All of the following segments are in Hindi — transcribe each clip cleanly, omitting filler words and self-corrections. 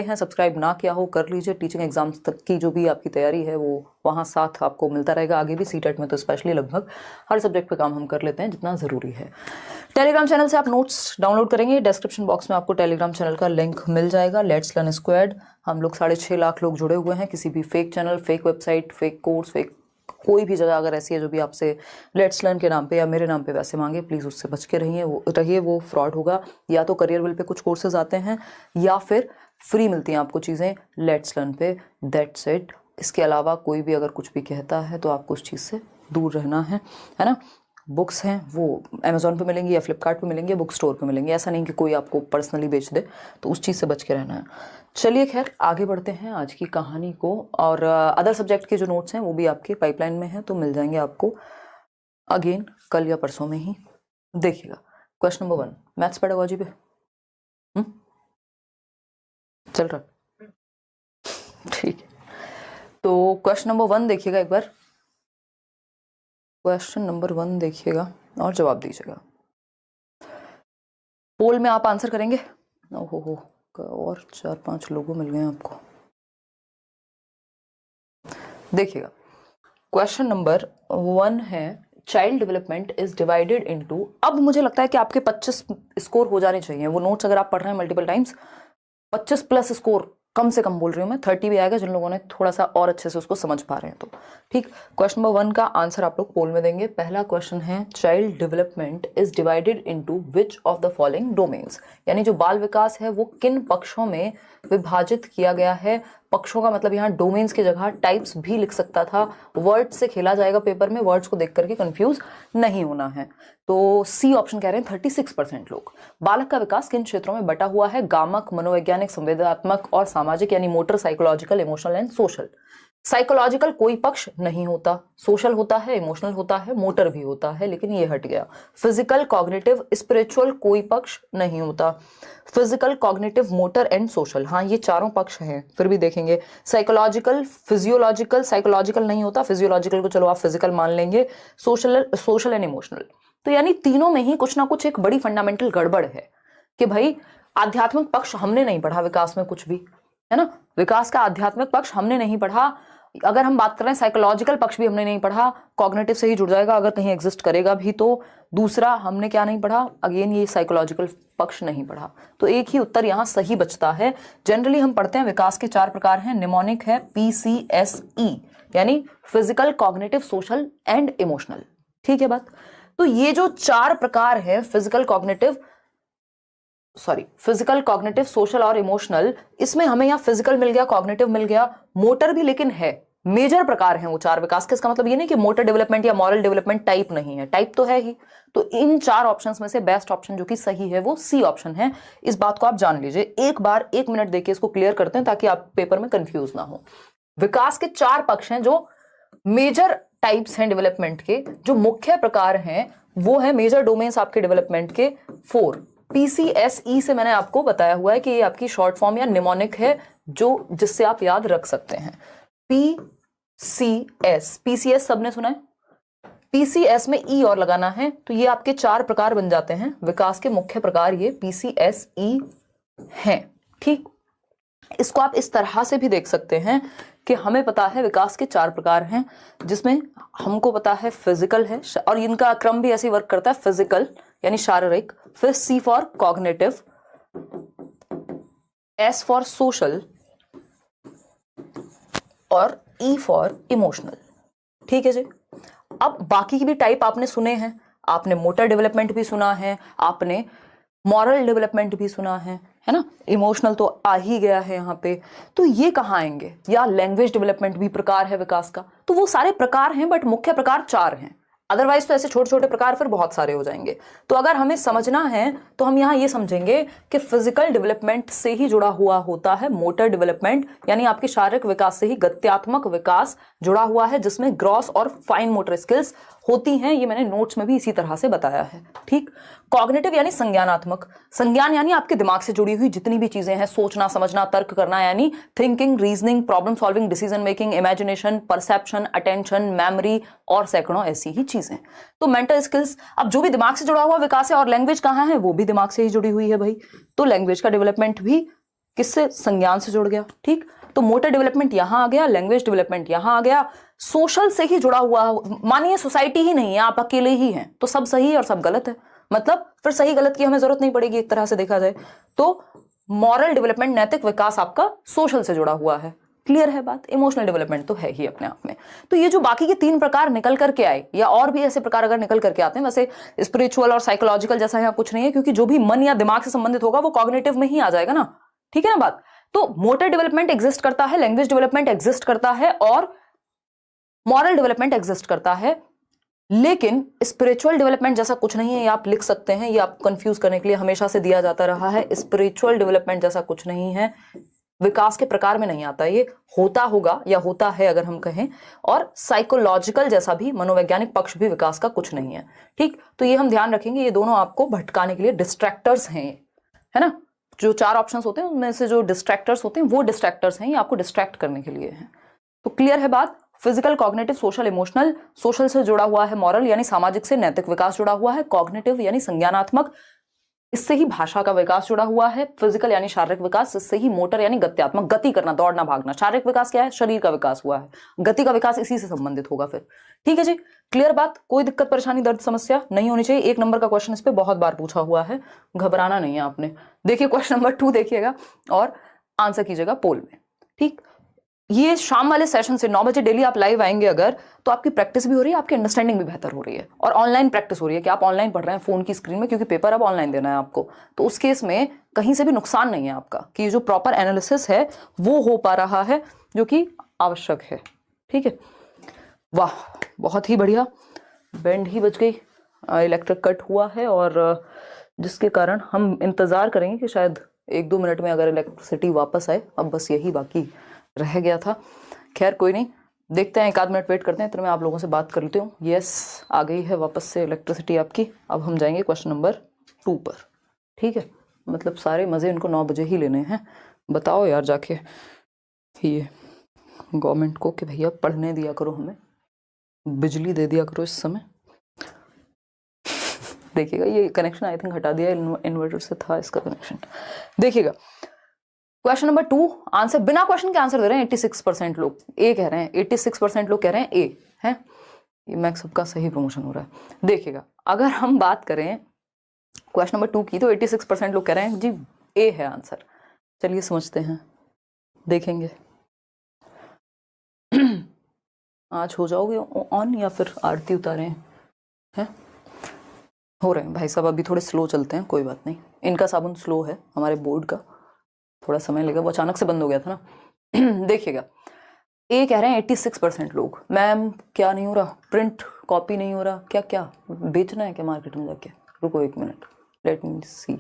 हैं, सब्सक्राइब ना किया हो कर लीजिए। टीचिंग एग्जाम्स तक की जो भी आपकी तैयारी है वो वहाँ साथ आपको मिलता रहेगा आगे भी। सीटेट में तो स्पेशली लगभग हर सब्जेक्ट पे काम हम कर लेते हैं जितना ज़रूरी है। टेलीग्राम चैनल से आप नोट्स डाउनलोड करेंगे, डिस्क्रिप्शन बॉक्स में आपको टेलीग्राम चैनल का लिंक मिल जाएगा। लेट्स लर्न स्क्वाड, हम लोग 6.5 लाख लोग जुड़े हुए हैं। किसी भी fake channel, fake website, fake course, fake कोई भी जगह अगर ऐसी है जो भी आपसे लेट्स लर्न के नाम पे या मेरे नाम पे वैसे मांगे, प्लीज़ उससे बच के रहिए। वो फ्रॉड होगा। या तो करियर विल पे कुछ कोर्सेज आते हैं या फिर फ्री मिलती हैं आपको चीज़ें लेट्स लर्न पे, दैट्स इट। इसके अलावा कोई भी अगर कुछ भी कहता है तो आपको उस चीज़ से दूर रहना है ना। बुक्स हैं वो अमेज़ॉन पे मिलेंगी या फ्लिपकार्ट पे मिलेंगी, बुक स्टोर पे मिलेंगी। ऐसा नहीं कि कोई आपको पर्सनली बेच दे, तो उस चीज़ से बच के रहना है। चलिए खैर आगे बढ़ते हैं आज की कहानी को। और अदर सब्जेक्ट के जो नोट्स हैं वो भी आपके पाइपलाइन में हैं, तो मिल जाएंगे आपको अगेन कल या परसों में ही। देखिएगा क्वेश्चन नंबर 1 मैथ्स पेडागोजी पे चल रहा, ठीक है। तो क्वेश्चन नंबर 1 देखिएगा एक बार। क्वेश्चन नंबर 1 देखिएगा और जवाब दीजिएगा। पोल में आप आंसर करेंगे। ओहो और 4-5 लोगों मिल गए आपको। देखिएगा क्वेश्चन नंबर 1 है child development is divided into. अब मुझे लगता है कि आपके 25 स्कोर हो जाने चाहिए। वो नोट्स अगर आप पढ़ रहे हैं मल्टीपल टाइम्स, 25 प्लस स्कोर कम से कम बोल रही हूँ मैं, 30 भी आएगा जिन लोगों ने थोड़ा सा और अच्छे से उसको समझ पा रहे हैं तो ठीक। क्वेश्चन नंबर 1 का आंसर आप लोग पोल में देंगे। पहला क्वेश्चन है child development is divided into which of the following domains, यानी जो बाल विकास है वो किन पक्षों में विभाजित किया गया है। पक्षों का मतलब यहाँ डोमेन्स की जगह टाइप्स भी लिख सकता था। वर्ड से खेला जाएगा पेपर में, वर्ड्स को देख करके कंफ्यूज नहीं होना है। तो सी ऑप्शन कह रहे हैं 36% लोग। बालक का विकास किन क्षेत्रों में बटा हुआ है? गामक, मनोवैज्ञानिक, संवेदनात्मक और सामाजिक, यानी motor, psychological, emotional and social. Psychological कोई पक्ष नहीं होता, सोशल होता है, इमोशनल होता है, मोटर भी होता है, लेकिन ये हट गया। फिजिकल, कॉग्निटिव, स्पिरिचुअल कोई पक्ष नहीं होता। Physical, cognitive, motor and social, हाँ ये चारों पक्ष हैं। फिर भी देखेंगे साइकोलॉजिकल, फिजियोलॉजिकल, साइकोलॉजिकल नहीं होता, फिजियोलॉजिकल को चलो आप फिजिकल मान लेंगे, सोशल एंड इमोशनल। तो यानी तीनों में ही कुछ ना कुछ एक बड़ी फंडामेंटल गड़बड़ है कि भाई आध्यात्मिक पक्ष हमने नहीं पढ़ा विकास में कुछ भी, है ना। विकास का आध्यात्मिक पक्ष हमने नहीं पढ़ा। अगर हम बात कर रहे हैं साइकोलॉजिकल पक्ष भी हमने नहीं पढ़ा, कॉग्निटिव से ही जुड़ जाएगा अगर कहीं एग्जिस्ट करेगा भी तो। दूसरा हमने क्या नहीं पढ़ा, अगेन ये साइकोलॉजिकल पक्ष नहीं पढ़ा। तो एक ही उत्तर यहाँ सही बचता है। जनरली हम पढ़ते हैं विकास के 4 प्रकार हैं। निमोनिक है PCSE, यानी physical, cognitive, social and emotional. ठीक है बात। तो ये जो 4 प्रकार है फिजिकल, कॉग्निटिव, सोशल और इमोशनल, इसमें हमें यहाँ फिजिकल मिल गया, कॉग्निटिव मिल गया, मोटर भी लेकिन है। मेजर प्रकार हैं वो 4 विकास के। इसका मतलब ये नहीं कि मोटर डेवलपमेंट या मॉरल डेवलपमेंट टाइप नहीं है, टाइप तो है ही। तो इन 4 ऑप्शंस में से बेस्ट ऑप्शन जो कि सही है वो सी ऑप्शन है। इस बात को आप जान लीजिए। एक बार 1 मिनट देखिए, इसको क्लियर करते हैं ताकि आप पेपर में कंफ्यूज ना हो। विकास के 4 पक्ष हैं जो मेजर टाइप्स हैं डेवलपमेंट के। जो मुख्य प्रकार हैं वो है मेजर डोमेन्स आपके डेवलपमेंट के 4। PCSE से मैंने आपको बताया हुआ है कि ये आपकी शॉर्ट फॉर्म या निमोनिक है, जो जिससे आप याद रख सकते हैं। PCS सबने सुना है। PCS में E और लगाना है, तो ये आपके 4 प्रकार बन जाते हैं। विकास के मुख्य प्रकार ये PCSE हैं। ठीक, इसको आप इस तरह से भी देख सकते हैं कि हमें पता है विकास के 4 प्रकार हैं, जिसमें हमको पता है फिजिकल है, और इनका क्रम भी ऐसे वर्क करता है। फिजिकल यानी शारीरिक, फिर C for cognitive, S for social और E फॉर इमोशनल। ठीक है जी। अब बाकी की भी टाइप आपने सुने हैं। आपने मोटर डेवलपमेंट भी सुना है, आपने मॉरल डेवलपमेंट भी सुना है ना। इमोशनल तो आ ही गया है यहाँ पे। तो ये कहाँ आएंगे? या लैंग्वेज डेवलपमेंट भी प्रकार है विकास का। तो वो सारे प्रकार हैं, बट मुख्य प्रकार 4 हैं। अदरवाइज तो ऐसे छोटे छोटे प्रकार फिर बहुत सारे हो जाएंगे। तो अगर हमें समझना है तो हम यहाँ ये समझेंगे कि फिजिकल डेवलपमेंट से ही जुड़ा हुआ होता है मोटर डेवलपमेंट, यानी आपके शारीरिक विकास से ही गत्यात्मक विकास जुड़ा हुआ है, जिसमें ग्रॉस और फाइन मोटर स्किल्स होती हैं। ये मैंने नोट्स में भी इसी तरह से बताया है। ठीक। कॉग्निटिव यानी संज्ञानात्मक, संज्ञान यानी आपके दिमाग से जुड़ी हुई जितनी भी चीजें हैं, सोचना, समझना, तर्क करना, यानी thinking, reasoning, problem solving, decision making, imagination, perception, attention, memory और सैकड़ों ऐसी ही चीजें। तो मेंटल स्किल्स, अब जो भी दिमाग से जुड़ा हुआ विकास है, और लैंग्वेज कहाँ है, वो भी दिमाग से ही जुड़ी हुई है भाई। तो लैंग्वेज का डेवलपमेंट भी किससे? संज्ञान से जुड़ गया। ठीक, तो मोटर डेवलपमेंट यहां आ गया, लैंग्वेज डेवलपमेंट यहां आ गया, सोशल से ही जुड़ा हुआ। मानिए सोसाइटी ही नहीं है, आप अकेले ही हैं, तो सब सही और सब गलत है, मतलब फिर सही गलत की हमें जरूरत नहीं पड़ेगी एक तरह से देखा जाए तो। मॉरल डेवलपमेंट, नैतिक विकास आपका सोशल से जुड़ा हुआ है। क्लियर है बात? इमोशनल डेवलपमेंट तो है ही अपने आप में। तो ये जो बाकी के 3 प्रकार निकल करके आए, या और भी ऐसे प्रकार अगर निकल करके आते हैं, वैसे स्पिरिचुअल और साइकोलॉजिकल जैसा यहाँ कुछ नहीं है, क्योंकि जो भी मन या दिमाग से संबंधित होगा वो कॉग्निटिव में ही आ जाएगा ना। ठीक है ना बात? तो मोटर डेवलपमेंट एग्जिस्ट करता है, लैंग्वेज डेवलपमेंट एग्जिस्ट करता है, और मॉरल डेवलपमेंट एग्जिस्ट करता है, लेकिन स्पिरिचुअल डेवलपमेंट जैसा कुछ नहीं है। ये आप लिख सकते हैं, ये आपको कंफ्यूज करने के लिए हमेशा से दिया जाता रहा है। स्पिरिचुअल डेवलपमेंट जैसा कुछ नहीं है, विकास के प्रकार में नहीं आता, ये होता होगा या होता है अगर हम कहें। और साइकोलॉजिकल जैसा भी, मनोवैज्ञानिक पक्ष भी विकास का कुछ नहीं है। ठीक, तो ये हम ध्यान रखेंगे, ये दोनों आपको भटकाने के लिए डिस्ट्रैक्टर्स हैं, है ना। जो 4 ऑप्शंस होते हैं उनमें से जो डिस्ट्रैक्टर्स होते हैं वो डिस्ट्रैक्टर्स हैं, ये आपको डिस्ट्रैक्ट करने के लिए हैं। तो क्लियर है बात? Physical, cognitive, social, emotional. Social से जुड़ा हुआ है मॉरल यानी सामाजिक से, नैतिक विकास जुड़ा हुआ है। कॉग्निटिव यानी संज्ञानात्मक, इससे ही भाषा का विकास जुड़ा हुआ है। फिजिकल यानी शारीरिक विकास, इससे ही मोटर यानी गत्यात्मक, गति करना, दौड़ना, भागना। शारीरिक विकास क्या है? शरीर का विकास हुआ है, गति का विकास इसी से संबंधित होगा फिर। ठीक है जी, क्लियर बात? कोई दिक्कत परेशानी दर्द समस्या नहीं होनी चाहिए। 1 नंबर का क्वेश्चन इस पे बहुत बार पूछा हुआ है, घबराना नहीं है आपने। देखिए क्वेश्चन नंबर 2 देखिएगा और आंसर कीजिएगा पोल में। ठीक, ये शाम वाले सेशन से 9 बजे डेली आप लाइव आएंगे अगर, तो आपकी प्रैक्टिस भी हो रही है, आपकी अंडरस्टैंडिंग भी बेहतर हो रही है, और ऑनलाइन प्रैक्टिस हो रही है कि आप ऑनलाइन पढ़ रहे हैं फोन की स्क्रीन में, क्योंकि पेपर अब ऑनलाइन देना है आपको। तो उस केस में कहीं से भी नुकसान नहीं है आपका, कि जो प्रॉपर एनालिसिस है वो हो पा रहा है, जो कि आवश्यक है। ठीक है, वाह बहुत ही बढ़िया। बैंड ही बज गई, इलेक्ट्रिक कट हुआ है, और जिसके कारण हम इंतजार करेंगे कि शायद 1-2 मिनट में अगर इलेक्ट्रिसिटी वापस आए। अब बस यही बाकी रह गया था। खैर कोई नहीं, देखते हैं, 1 आध मिनट वेट करते हैं, तो मैं आप लोगों से बात कर लेती हूँ। यस, आ गई है वापस से इलेक्ट्रिसिटी आपकी। अब हम जाएंगे क्वेश्चन नंबर 2 पर। ठीक है, मतलब सारे मज़े इनको 9 बजे ही लेने हैं। बताओ यार जाके ये गवर्नमेंट को कि भैया पढ़ने दिया करो, हमें बिजली दे दिया करो इस समय। देखिएगा ये कनेक्शन आई थिंक हटा दिया, इन्वर्टर से था इसका कनेक्शन। देखिएगा क्वेश्चन नंबर 2 आंसर, बिना क्वेश्चन के आंसर दे रहे हैं 86% लोग। ए कह रहे हैं, 86% लोग कह रहे हैं ए है। ये मैक्स सबका सही प्रमोशन हो रहा है। देखिएगा अगर हम बात करें क्वेश्चन नंबर 2 की, तो 86% लोग कह रहे हैं जी ए है आंसर। चलिए समझते हैं, देखेंगे। आज हो जाओगे ऑन या फिर आरती उतारें हैं? हो रहे हैं भाई साहब, अभी थोड़े स्लो चलते हैं, कोई बात नहीं। इनका साबुन स्लो है, हमारे बोर्ड का थोड़ा समय लगेगा, वो अचानक से बंद हो गया था ना। देखिएगा ए कह रहे हैं 86% लोग। मैम क्या नहीं हो रहा? प्रिंट कॉपी नहीं हो रहा? क्या क्या बेचना है क्या मार्केट में जाके? रुको 1 मिनट, लेट मी सी।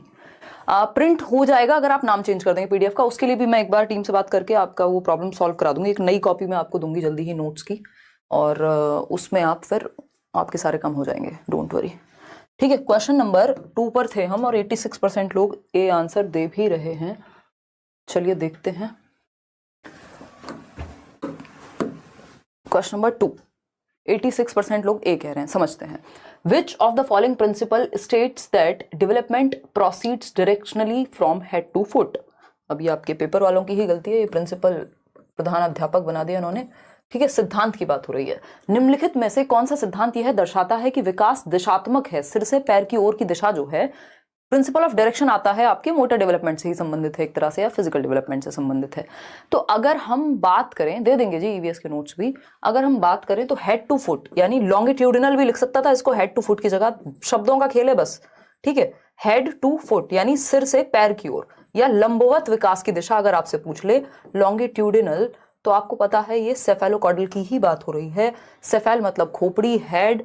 प्रिंट हो जाएगा अगर आप नाम चेंज कर देंगे पीडीएफ का। उसके लिए भी मैं एक बार टीम से बात करके आपका वो प्रॉब्लम सॉल्व करा दूंगी। एक नई कॉपी मैं आपको दूंगी जल्दी ही नोट्स की, और उसमें आप फिर आपके सारे काम हो जाएंगे, डोंट वरी। ठीक है, क्वेश्चन नंबर 2 पर थे हम, और 86% लोग ए आंसर दे भी रहे हैं। चलिए देखते हैं क्वेश्चन नंबर 2। 86% लोग ए कह रहे हैं, समझते हैं। Which of the following principle states that development proceeds directionally from head to foot? अब ये आपके पेपर वालों की ही गलती है, ये प्रिंसिपल प्रधान अध्यापक बना दिया इन्होंने। ठीक है, सिद्धांत की बात हो रही है। निम्नलिखित में से कौन सा सिद्धांत यह दर्शाता है कि विकास दिशात्मक है? सिर से पैर की ओर की दिशा जो है, प्रिंसिपल ऑफ डायरेक्शन आता है आपके मोटर डेवलपमेंट से ही संबंधित है एक तरह से, या फिजिकल डेवलपमेंट से संबंधित है। तो अगर हम बात करें, दे देंगे जी ईवीएस के नोट्स भी, अगर हम बात करें तो हेड टू फुट यानी लॉन्गिट्यूडिनल भी लिख सकता था इसको, हेड टू फुट की जगह, शब्दों का खेल है बस। ठीक है, हेड टू फुट यानी सिर से पैर की ओर, या लंबवत विकास की दिशा अगर आपसे पूछ ले लॉन्गिट्यूडिनल, तो आपको पता है ये सेफेलोकॉर्डल की ही बात हो रही है। सेफेल मतलब खोपड़ी, हेड,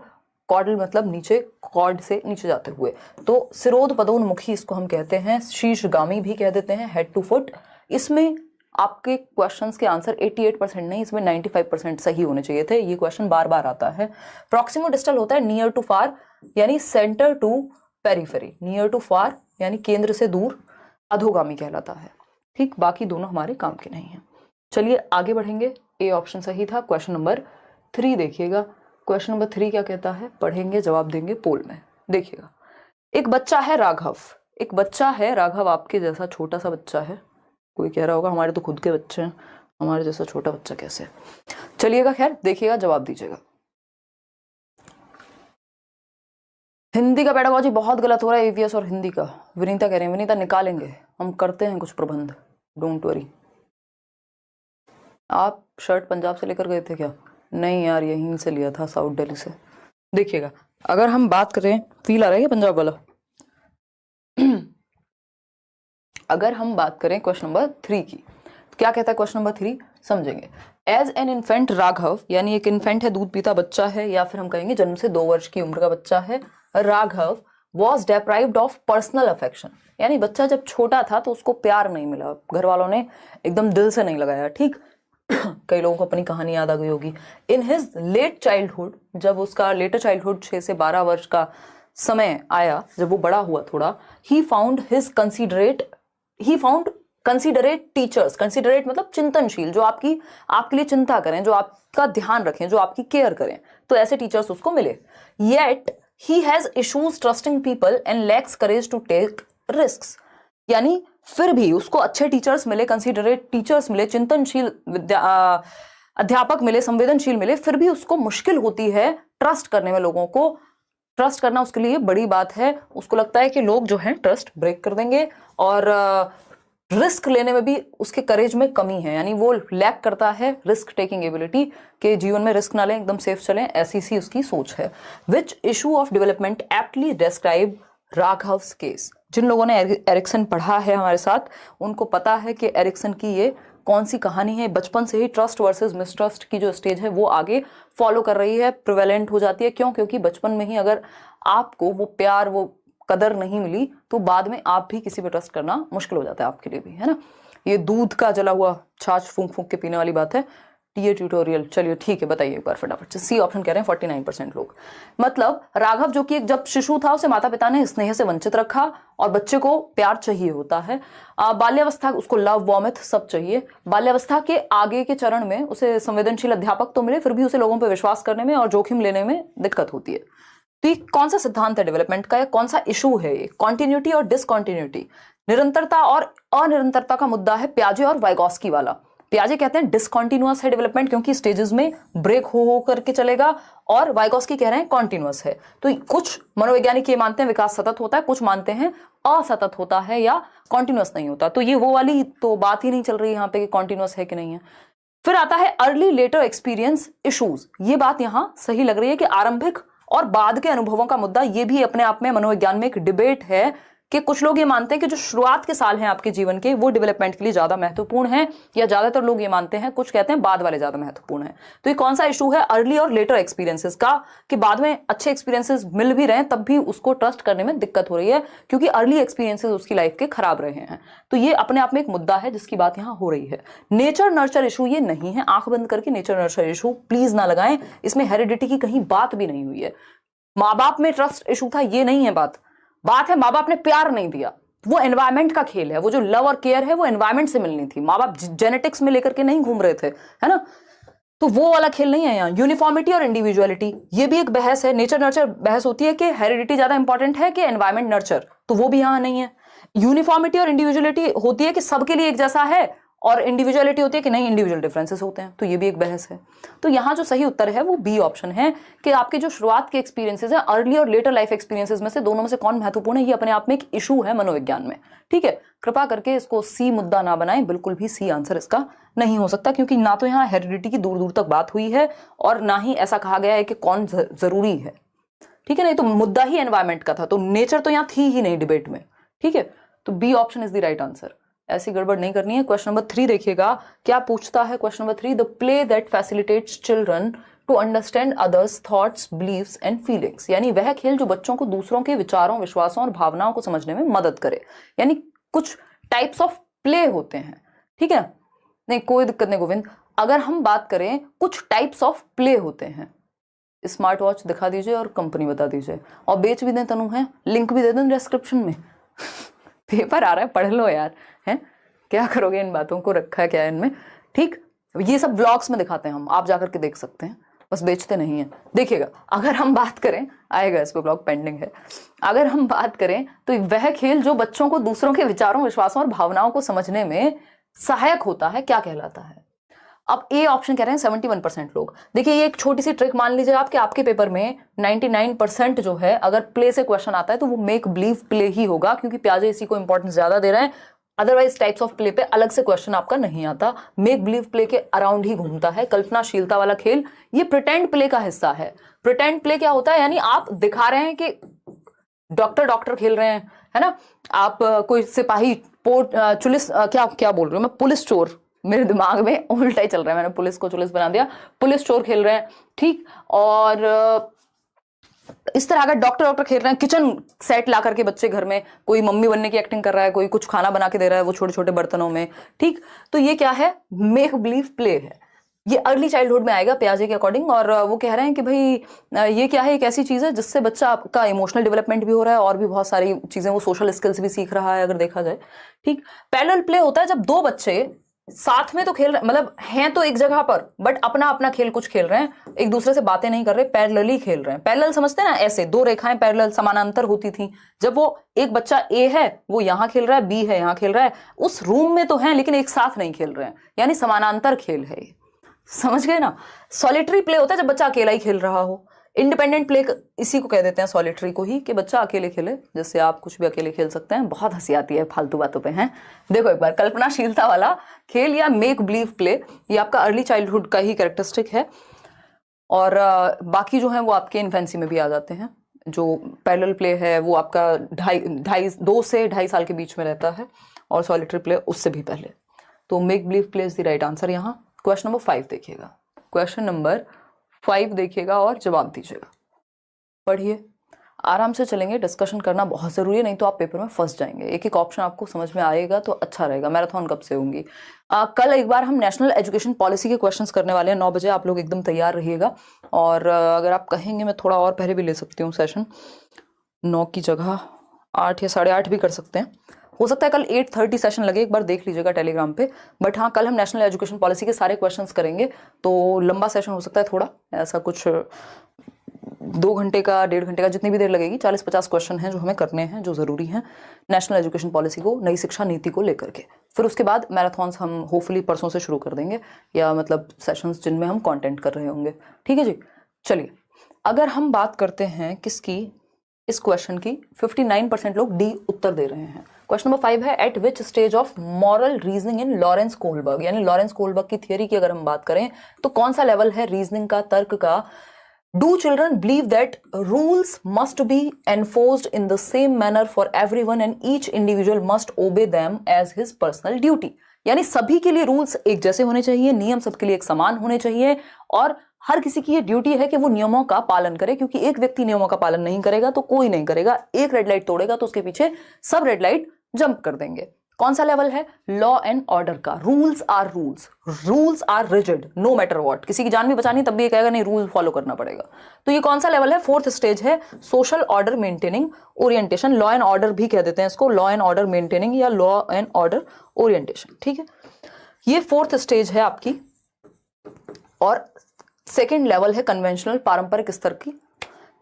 कॉर्डल मतलब नीचे, कॉर्ड से नीचे जाते हुए। तो सिरोध पदोन्मुखी इसको हम कहते हैं, शीर्षगामी भी कह देते हैं, हेड टू फुट। इसमें आपके क्वेश्चंस के आंसर 88% नहीं, इसमें 95% सही होने चाहिए थे। ये क्वेश्चन बार बार आता है। प्रॉक्सिमो डिस्टल होता है नियर टू फार यानी centre to periphery, near to far यानी केंद्र से दूर, अधोगामी कहलाता है। ठीक, बाकी दोनों हमारे काम के नहीं है। चलिए आगे बढ़ेंगे, ए ऑप्शन सही था। क्वेश्चन नंबर 3 देखिएगा। क्वेश्चन नंबर 3 क्या कहता है, पढ़ेंगे जवाब देंगे पोल में। देखिएगा, एक बच्चा है राघव, एक बच्चा है राघव आपके जैसा छोटा सा बच्चा है, कोई कह रहा होगा हमारे तो खुद के बच्चे हैं, हमारे जैसा छोटा बच्चा कैसे। चलिएगा, खैर देखिएगा, जवाब दीजिएगा। हिंदी का पेडागोजी बहुत गलत हो रहा है, ईवीएस और हिंदी का। विनीता कह रहे हैं, विनीता निकालेंगे, हम करते हैं कुछ प्रबंध, डोंट वरी। आप शर्ट पंजाब से लेकर गए थे क्या? नहीं यार, यहीं से लिया था, साउथ दिल्ली से। देखिएगा, अगर हम बात करें, फील आ रहा है पंजाब वाला। अगर हम बात करें क्वेश्चन नंबर 3 की, तो क्या कहता है क्वेश्चन नंबर 3, समझेंगे। एज एन इन्फेंट राघव, यानी एक इन्फेंट है, दूध पीता बच्चा है, या फिर हम कहेंगे जन्म से 2 वर्ष की उम्र का बच्चा है, Raghav was deprived of personal affection, यानी बच्चा जब छोटा था तो उसको प्यार नहीं मिला, घर वालों ने एकदम दिल से नहीं लगाया, ठीक। कई लोगों को अपनी कहानी याद आ गई होगी। इन हिज लेट चाइल्डहुड, जब उसका लेटर चाइल्डहुड 6 से 12 वर्ष का समय आया, जब वो बड़ा हुआ थोड़ा, he found considerate teachers. Considerate मतलब चिंतनशील, जो आपके लिए चिंता करें, जो आपका ध्यान रखें, जो आपकी केयर करें, तो ऐसे टीचर्स उसको मिले। Yet he has issues trusting people and lacks courage to take risks, यानी फिर भी उसको अच्छे टीचर्स मिले, कंसिडरेट टीचर्स मिले, चिंतनशील अध्यापक मिले, संवेदनशील मिले, फिर भी उसको मुश्किल होती है ट्रस्ट करने में। लोगों को ट्रस्ट करना उसके लिए बड़ी बात है। उसको लगता है कि लोग जो हैं ट्रस्ट ब्रेक कर देंगे, और रिस्क लेने में भी उसके करेज में कमी है, यानी वो लैक करता है रिस्क टेकिंग एबिलिटी, के जीवन में रिस्क ना लें, एकदम सेफ चलें, ऐसी सी उसकी सोच है। Which issue of development aptly describe Raghav's case. जिन लोगों ने एरिक्सन पढ़ा है हमारे साथ, उनको पता है कि एरिक्सन की ये कौन सी कहानी है। बचपन से ही ट्रस्ट वर्सेस मिसट्रस्ट की जो स्टेज है वो आगे फॉलो कर रही है, प्रिवेलेंट हो जाती है। क्यों? क्योंकि बचपन में ही अगर आपको वो प्यार, वो कदर नहीं मिली, तो बाद में आप भी किसी पे ट्रस्ट करना मुश्किल हो जाता है आपके लिए भी, है ना। ये दूध का जला हुआ छाछ फूंक फूंक के पीने वाली बात है। टीए ट्यूटोरियल, चलिए ठीक है, बताइए एक बार फटाफट से। सी ऑप्शन कह रहे हैं 49% लोग। मतलब राघव जो कि एक जब शिशु था, उसे माता पिता ने स्नेह से वंचित रखा, और बच्चे को प्यार चाहिए होता है। बाल्यावस्था, उसको लव वॉमिथ सब चाहिए। बाल्यावस्था के आगे के चरण में उसे संवेदनशील अध्यापक तो मिले, फिर भी उसे लोगों पर विश्वास करने में और जोखिम लेने में दिक्कत होती है। तो ये कौन सा सिद्धांत है डेवलपमेंट का, या कौन सा इशू है ये? कॉन्टिन्यूटी और डिसकॉन्टिन्यूटी, निरंतरता और अनिरंतरता का मुद्दा है पियाजे और वाइगोस्की वाला। पियाजे कहते हैं डिसकॉन्टिन्यूअस है डेवलपमेंट, क्योंकि स्टेजेस में ब्रेक हो करके चलेगा, और वाइगोस्की कह रहे हैं कॉन्टिन्यूअस है। तो कुछ मनोवैज्ञानिक ये मानते हैं विकास सतत होता है, कुछ मानते हैं असतत होता है या कॉन्टिन्यूअस नहीं होता। तो ये वो वाली तो बात ही नहीं चल रही यहाँ पे कि कॉन्टिन्यूअस है कि नहीं है। फिर आता है अर्ली लेटर एक्सपीरियंस इशूज। ये बात यहां सही लग रही है कि आरंभिक और बाद के अनुभवों का मुद्दा, ये भी अपने आप में मनोविज्ञान में एक डिबेट है कि कुछ लोग ये मानते हैं कि जो शुरुआत के साल हैं आपके जीवन के, वो डेवलपमेंट के लिए ज्यादा महत्वपूर्ण है, या ज्यादातर लोग ये मानते हैं, कुछ कहते हैं बाद वाले ज्यादा महत्वपूर्ण है। तो ये कौन सा इशू है? अर्ली और लेटर एक्सपीरियंसेस का, कि बाद में अच्छे एक्सपीरियंसेस मिल भी रहे हैं तब भी उसको ट्रस्ट करने में दिक्कत हो रही है, क्योंकि अर्ली एक्सपीरियंसेस उसकी लाइफ के खराब रहे हैं। तो ये अपने आप में एक मुद्दा है जिसकी बात यहाँ हो रही है। नेचर नर्चर इशू ये नहीं है, आंख बंद करके नेचर नर्चर इशू प्लीज ना लगाएं, इसमें हेरिडिटी की कहीं बात भी नहीं हुई है। माँ बाप में ट्रस्ट इशू था, ये नहीं है बात है माँ बाप ने प्यार नहीं दिया, वो एनवायरमेंट का खेल है। वो जो लव और केयर है वो एनवायरमेंट से मिलनी थी, माँ बाप जेनेटिक्स में लेकर के नहीं घूम रहे थे, है ना। तो वो वाला खेल नहीं है यहाँ। यूनिफॉर्मिटी और इंडिविजुअलिटी, ये भी एक बहस है। नेचर नर्चर बहस होती है कि हेरिडिटी ज्यादा इंपॉर्टेंट है कि एनवायरमेंट नर्चर, तो वो भी यहाँ नहीं है। यूनिफॉर्मिटी और इंडिविजुअलिटी होती है कि सबके लिए एक जैसा है, और इंडिविजुअलिटी होती है कि नहीं, इंडिविजुअल डिफरेंसेस होते हैं, तो ये भी एक बहस है। तो यहाँ जो सही उत्तर है वो बी ऑप्शन है, कि आपके जो शुरुआत के एक्सपीरियंसेस हैं, अर्ली और लेटर लाइफ एक्सपीरियंसेस में से दोनों में से कौन महत्वपूर्ण है, ये अपने आप में एक इशू है मनोविज्ञान में। ठीक है, कृपा करके इसको सी मुद्दा ना बनाएं, बिल्कुल भी सी आंसर इसका नहीं हो सकता, क्योंकि ना तो यहाँ हेरिडिटी की दूर दूर तक बात हुई है, और ना ही ऐसा कहा गया है कि कौन जरूरी है। ठीक है, नहीं तो मुद्दा ही एनवायरमेंट का था, तो नेचर तो यहाँ थी ही नहीं डिबेट में। ठीक है, तो B option is the right answer. ऐसी गड़बड़ नहीं करनी है। क्वेश्चन नंबर 3 देखिएगा, क्या पूछता है question number 3। The play that facilitates children to understand others thoughts, beliefs and feelings, यानी वह खेल जो बच्चों को दूसरों के विचारों, विश्वासों और भावनाओं को समझने में मदद करे। यानी कुछ टाइप्स ऑफ प्ले होते हैं, ठीक है, नहीं कोई दिक्कत नहीं गोविंद। अगर हम बात करें, कुछ टाइप्स ऑफ प्ले होते हैं। स्मार्ट वॉच दिखा दीजिए और कंपनी बता दीजिए, और बेच भी दें तनु है, लिंक भी दे दें डिस्क्रिप्शन में। पेपर आ रहा है, पढ़ लो यार, हैं क्या करोगे इन बातों को, रखा है क्या है इनमें। ठीक, ये सब ब्लॉग्स में दिखाते हैं हम, आप जाकर के देख सकते हैं, बस बेचते नहीं है। देखिएगा, अगर हम बात करें, आएगा इस पे ब्लॉग पेंडिंग है। अगर हम बात करें तो वह खेल जो बच्चों को दूसरों के विचारों, विश्वासों और भावनाओं को समझने में सहायक होता है क्या कहलाता है? अब ए ऑप्शन कह रहे हैं 71% लोग। देखिए ये एक छोटी सी ट्रिक मान लीजिए आपके पेपर में 99% जो है अगर प्ले से क्वेश्चन आता है तो वो मेक बिलीव प्ले ही होगा, क्योंकि प्याजे इसी को इंपॉर्टेंस ज्यादा दे रहे हैं। अदरवाइज टाइप्स ऑफ प्ले पे अलग से क्वेश्चन आपका नहीं आता, मेक बिलीव प्ले के अराउंड ही घूमता है। कल्पनाशीलता वाला खेल ये प्रिटेंड प्ले का हिस्सा है। प्रिटेंड प्ले क्या होता है? यानी आप दिखा रहे हैं कि डॉक्टर खेल रहे हैं, है ना, आप कोई सिपाही पुलिस क्या क्या बोल रही हूँ मैं, पुलिस चोर, मेरे दिमाग में उल्टा ही चल रहा है, मैंने पुलिस को पुलिस बना दिया, पुलिस चोर खेल रहे हैं, ठीक। और इस तरह अगर डॉक्टर खेल रहे हैं, किचन सेट ला करके बच्चे घर में, कोई मम्मी बनने की एक्टिंग कर रहा है, कोई कुछ खाना बना के दे रहा है वो छोटे छोटे बर्तनों में, ठीक। तो ये क्या है? मेक बिलीव प्ले है। ये अर्ली चाइल्डहुड में आएगा पियाजे के अकॉर्डिंग। और वो कह रहे हैं कि भाई ये क्या है, एक ऐसी चीज है जिससे बच्चा आपका इमोशनल डेवलपमेंट भी हो रहा है और भी बहुत सारी चीजें, वो सोशल स्किल्स भी सीख रहा है अगर देखा जाए, ठीक। पैरेलल प्ले होता है जब दो बच्चे साथ में तो खेल रहे, मतलब हैं तो एक जगह पर, बट अपना अपना खेल कुछ खेल रहे हैं, एक दूसरे से बातें नहीं कर रहे, पैरेलली खेल रहे हैं। पैरेलल समझते हैं ना, ऐसे दो रेखाएं पैरेलल समानांतर होती थी, जब वो एक बच्चा ए है वो यहां खेल रहा है, बी है यहां खेल रहा है, उस रूम में तो है लेकिन एक साथ नहीं खेल रहे हैं, यानी समानांतर खेल है। समझ गए ना? सॉलिटरी प्ले होता है जब बच्चा अकेला ही खेल रहा हो। इंडिपेंडेंट प्ले इसी को कह देते हैं, सॉलिटरी को ही, कि बच्चा अकेले खेले, जैसे आप कुछ भी अकेले खेल सकते हैं। बहुत हंसी आती है फालतू बातों पे, हैं। देखो एक बार, कल्पनाशीलता वाला खेल या मेक बिलीव प्ले ये आपका अर्ली चाइल्डहुड का ही कैरेक्टरिस्टिक है। और बाकी जो है वो आपके इन्फेंसी में भी आ जाते हैं। जो पैरेलल प्ले है वो आपका 2 से 2.5 साल के बीच में रहता है, और सॉलिटरी प्ले उससे भी पहले। तो make believe play is the right answer यहाँ। क्वेश्चन नंबर 5 देखिएगा, क्वेश्चन नंबर 5 देखिएगा और जवाब दीजिएगा। पढ़िए, आराम से चलेंगे, डिस्कशन करना बहुत ज़रूरी है, नहीं तो आप पेपर में फंस जाएंगे। एक एक ऑप्शन आपको समझ में आएगा तो अच्छा रहेगा। मैराथन कब से होंगी? कल एक बार हम नेशनल एजुकेशन पॉलिसी के क्वेश्चंस करने वाले हैं 9 बजे, आप लोग एकदम तैयार रहिएगा। और अगर आप कहेंगे मैं थोड़ा और पहले भी ले सकती हूँ सेशन, 9 की जगह 8 या 8:30 भी कर सकते हैं, हो सकता है कल 8:30 सेशन लगे, एक बार देख लीजिएगा टेलीग्राम पे। बट हाँ, कल हम नेशनल एजुकेशन पॉलिसी के सारे क्वेश्चंस करेंगे, तो लंबा सेशन हो सकता है थोड़ा, ऐसा कुछ 2 घंटे का 1.5 घंटे का, जितनी भी देर लगेगी। 40-50 क्वेश्चन हैं जो हमें करने हैं, जो ज़रूरी हैं नेशनल एजुकेशन पॉलिसी को, नई शिक्षा नीति को लेकर के। फिर उसके बाद मैराथन्स हम होपफुली परसों से शुरू कर देंगे, या मतलब सेशंस जिनमें हम कंटेंट कर रहे होंगे, ठीक है जी। चलिए, अगर हम बात करते हैं किसकी, इस क्वेश्चन की, 59% लोग डी उत्तर दे रहे हैं। क्वेश्चन नंबर 5 है, eight which stage of moral reasoning in Lawrence Kohlberg, यानी लॉरेंस कोहलबर्ग की थियरी की अगर हम बात करें तो कौन सा लेवल है रीजनिंग का, तर्क का। Do children believe that rules must be enforced in the same manner for everyone and each individual must obey them as his personal duty, यानी सभी के लिए रूल्स एक जैसे होने चाहिए, नियम सबके लिए एक समान होने चाहिए, और हर किसी की ये ड्यूटी है कि वो नियमों का पालन करे, क्योंकि एक व्यक्ति नियमों का पालन नहीं करेगा तो कोई नहीं करेगा। एक रेड लाइट तोड़ेगा तो उसके पीछे सब रेड लाइट जंप कर देंगे। कौन सा लेवल है? लॉ एंड ऑर्डर का। Rules are rigid no matter what, किसी की जान भी बचानी तब भी ये कहेगा नहीं, रूल फॉलो करना पड़ेगा। तो ये कौन सा लेवल है? 4th स्टेज है, social order maintaining orientation, law and order भी कह देते हैं इसको, लॉ एंड ऑर्डर मेंटेनिंग या लॉ एंड ऑर्डर ओरिएंटेशन, ठीक है। ये 4th स्टेज है आपकी। और 2nd लेवल है कन्वेंशनल, पारंपरिक स्तर की,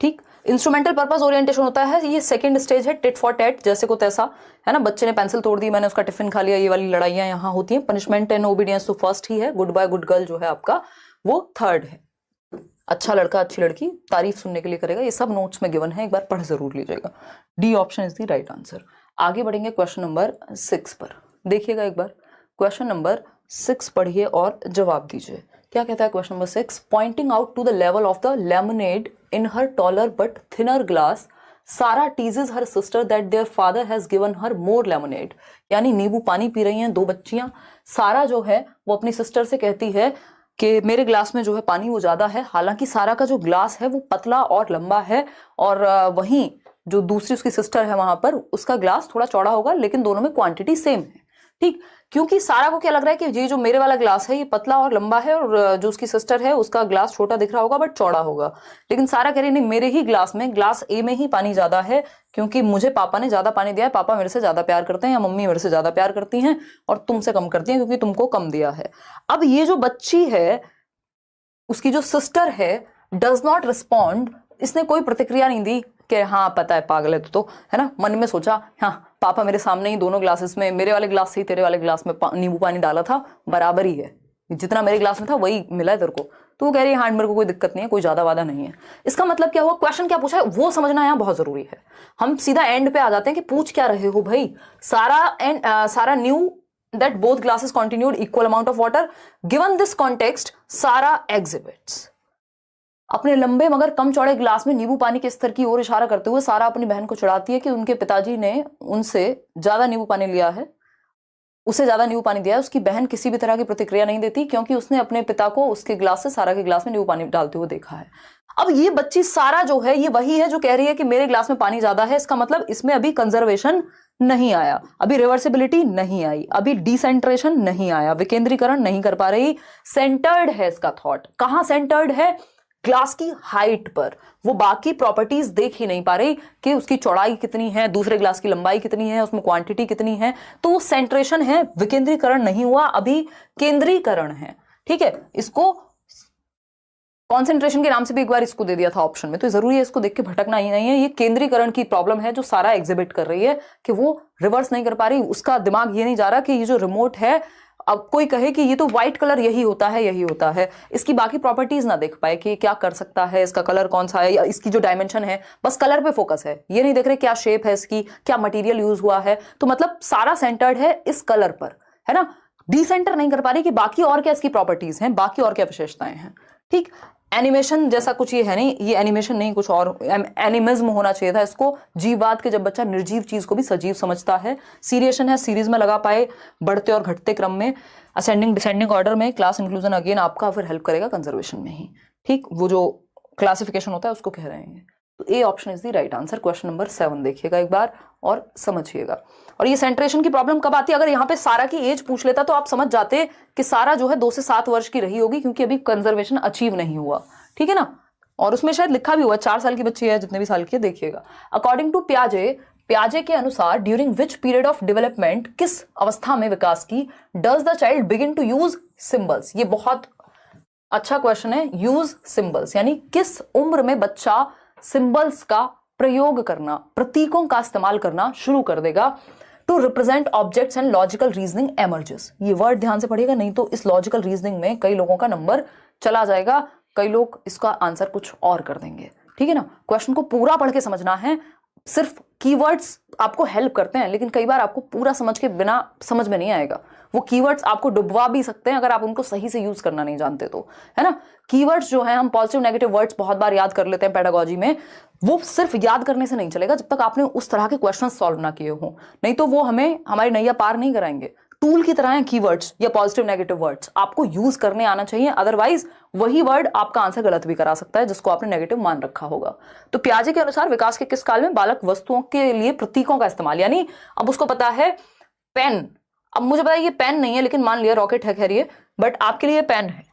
ठीक। इंस्ट्रूमेंटल पर्पस ओरिएंटेशन होता है, ये 2nd स्टेज है, टिट फॉर टैट, जैसे को तैसा, है ना, बच्चे ने पेंसिल तोड़ दी, मैंने उसका टिफिन खा लिया, ये वाली लड़ाइयां यहाँ होती हैं। पनिशमेंट एंड ओबीडियंस तो फर्स्ट ही है, गुड बाय गुड गर्ल जो है आपका वो 3rd है। अच्छा लड़का अच्छी लड़की तारीफ सुनने के लिए करेगा, ये सब नोट्स में गिवन है, एक बार पढ़ जरूर लीजिएगा। D option is the right answer. आगे बढ़ेंगे क्वेश्चन नंबर 6 पर, देखिएगा एक बार, क्वेश्चन नंबर 6 पढ़िए और जवाब दीजिए। क्या कहता है question number 6? Pointing out to the level of the lemonade in her taller but thinner glass, Sara teases her sister that their father has given her more lemonade, यानी नींबू पानी पी रही हैं 2 बच्चियां। सारा जो है वो अपनी सिस्टर से कहती है कि मेरे ग्लास में जो है पानी वो ज्यादा है, हालांकि सारा का जो ग्लास है वो पतला और लंबा है, और वहीं जो दूसरी उसकी सिस्टर है वहां पर उसका ग्लास थोड़ा चौड़ा होगा, लेकिन दोनों में क्वांटिटी सेम है, ठीक। क्योंकि सारा को क्या लग रहा है कि ये जो मेरे वाला ग्लास है ये पतला और लंबा है, और जो उसकी सिस्टर है उसका ग्लास छोटा दिख रहा होगा बट चौड़ा होगा, लेकिन सारा कह रही नहीं, मेरे ही ग्लास में, ग्लास ए में ही पानी ज्यादा है, क्योंकि मुझे पापा ने ज्यादा पानी दिया है, पापा मेरे से ज्यादा प्यार करते हैं या मम्मी मेरे से ज्यादा प्यार करती हैं, और तुमसे कम करती हैं क्योंकि तुमको कम दिया है। अब ये जो बच्ची है उसकी जो सिस्टर है डज नॉट रिस्पॉन्ड, इसने कोई प्रतिक्रिया नहीं दी, कि हाँ पता है पागल है तो है ना, मन में सोचा हाँ पापा मेरे सामने ही दोनों ग्लासेस में, मेरे वाले ग्लास से ही तेरे वाले ग्लास में नींबू पानी डाला था, बराबर ही है, जितना मेरे ग्लास में था वही मिला है तेरे को। तो वो कह रही है हाँ मेरे को कोई दिक्कत नहीं है, कोई ज्यादा वादा नहीं है। इसका मतलब क्या हुआ, क्वेश्चन क्या पूछा है वो समझना यहाँ बहुत जरूरी है। हम सीधा एंड पे आ जाते हैं कि पूछ क्या रहे हो भाई। सारा knew that both glasses continued equal amount of water, given this context सारा एग्जिबिट्स। अपने लंबे मगर कम चौड़े ग्लास में नींबू पानी के स्तर की ओर इशारा करते हुए सारा अपनी बहन को चिढ़ाती है कि उनके पिताजी ने उनसे ज्यादा नींबू पानी लिया है, उसे ज्यादा नींबू पानी दिया है। उसकी बहन किसी भी तरह की प्रतिक्रिया नहीं देती क्योंकि उसने अपने पिता को उसके ग्लास से सारा के ग्लास में नींबू पानी डालते हुए देखा है। अब ये बच्ची सारा जो है ये वही है जो कह रही है कि मेरे ग्लास में पानी ज्यादा है। इसका मतलब इसमें अभी कंजर्वेशन नहीं आया, अभी रिवर्सिबिलिटी नहीं आई, अभी डिसेंट्रेशन नहीं आया, विकेंद्रीकरण नहीं कर पा रही। सेंटर्ड है इसका थॉट। कहां सेंटर्ड है, ग्लास की हाइट पर। वो बाकी प्रॉपर्टीज देख ही नहीं पा रही कि उसकी चौड़ाई कितनी है, दूसरे ग्लास की लंबाई कितनी है, उसमें क्वांटिटी कितनी है। तो वो सेंट्रेशन है, विकेंद्रीकरण नहीं हुआ, अभी केंद्रीकरण है। ठीक है, इसको कॉन्सेंट्रेशन के नाम से भी एक बार इसको दे दिया था ऑप्शन में, तो जरूरी है इसको देख के भटकना ही नहीं है। ये केंद्रीकरण की प्रॉब्लम है जो सारा एग्जिबिट कर रही है कि वो रिवर्स नहीं कर पा रही। उसका दिमाग ये नहीं जा रहा कि ये जो रिमोट है, अब कोई कहे कि ये तो व्हाइट कलर यही होता है यही होता है, इसकी बाकी प्रॉपर्टीज ना देख पाए कि क्या कर सकता है, इसका कलर कौन सा है या इसकी जो डायमेंशन है, बस कलर पे फोकस है। ये नहीं देख रहे क्या शेप है इसकी, क्या मटेरियल यूज हुआ है। तो मतलब सारा सेंटर्ड है इस कलर पर, है ना। डिसेंटर नहीं कर पा रही कि बाकी और क्या इसकी प्रॉपर्टीज हैं, बाकी और क्या विशेषताएं हैं। ठीक, एनिमेशन जैसा कुछ ये है नहीं, ये एनिमेशन नहीं, कुछ और एनिमिज्म होना चाहिए था इसको। जीववाद के जब बच्चा निर्जीव चीज को भी सजीव समझता है। सीरिएशन है, सीरीज में लगा पाए, बढ़ते और घटते क्रम में, असेंडिंग डिसेंडिंग ऑर्डर में। क्लास इंक्लूजन अगेन आपका फिर हेल्प करेगा कंजर्वेशन में ही। ठीक, वो जो क्लासिफिकेशन होता है उसको कह रहे हैं। तो A option is the right answer. Question number 7 देखिएगा एक बार और समझिएगा। और ये सेंट्रेशन की प्रॉब्लम कब आती है, अगर यहाँ पे सारा की एज पूछ लेता तो आप समझ जाते कि सारा जो है 2 से 7 वर्ष की रही होगी, क्योंकि अभी कंजर्वेशन अचीव नहीं हुआ। ठीक है ना, और उसमें शायद लिखा भी हुआ 4 साल की बच्ची है, जितने भी साल की है देखिएगा। अकॉर्डिंग टू प्याजे के अनुसार during which period of development, किस अवस्था में विकास की, does the child begin to use symbols. ये बहुत अच्छा क्वेश्चन है। यूज सिंबल्स यानी किस उम्र में बच्चा सिंबल्स का प्रयोग करना, प्रतीकों का इस्तेमाल करना शुरू कर देगा। To represent objects and logical reasoning emerges. ये वर्ड ध्यान से पढ़िएगा, नहीं तो इस लॉजिकल रीजनिंग में कई लोगों का नंबर चला जाएगा, कई लोग इसका आंसर कुछ और कर देंगे। ठीक है ना, क्वेश्चन को पूरा पढ़ के समझना है। सिर्फ कीवर्ड्स आपको हेल्प करते हैं, लेकिन कई बार आपको पूरा समझ के बिना समझ में नहीं आएगा। वो कीवर्ड्स आपको डुबवा भी सकते हैं अगर आप उनको सही से यूज करना नहीं जानते तो, है ना। कीवर्ड्स जो है, हम पॉजिटिव नेगेटिव वर्ड्स बहुत बार याद कर लेते हैं पेडागोजी में, वो सिर्फ याद करने से नहीं चलेगा जब तक आपने उस तरह के क्वेश्चन सॉल्व ना किए हो, नहीं तो वो हमें हमारी नैया पार नहीं कराएंगे। टूल की तरह है कीवर्ड्स या पॉजिटिव नेगेटिव वर्ड्स, आपको यूज करने आना चाहिए, अदरवाइज वही वर्ड आपका आंसर गलत भी करा सकता है जिसको आपने नेगेटिव मान रखा होगा। तो प्याजे के अनुसार विकास के किस काल में बालक वस्तुओं के लिए प्रतीकों का इस्तेमाल, यानी अब उसको पता है पेन, अब मुझे पता है ये पेन नहीं है, लेकिन मान लिया रॉकेट है, खैर ये, बट आपके लिए पेन है।